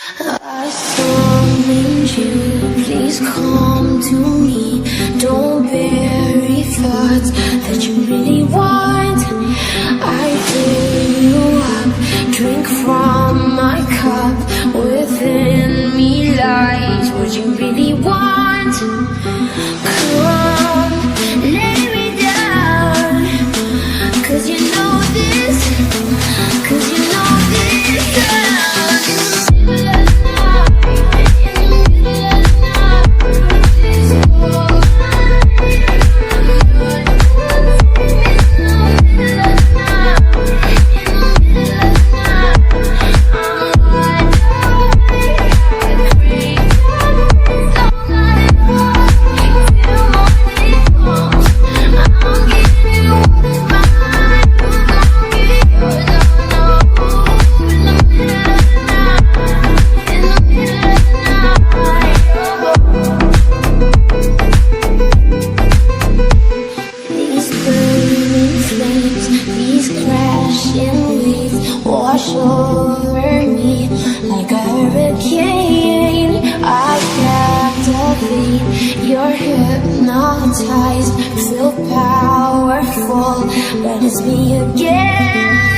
I summoned you, please come to me. Don't bury thoughts that you really want. I fill you up, drink from my cup. Within me lies what you really want. Come, lay me down, 'cause you know this, 'cause you know this sound. Wash over me like a hurricane. I captivate, you're hypnotized, feel powerful, but it's me again.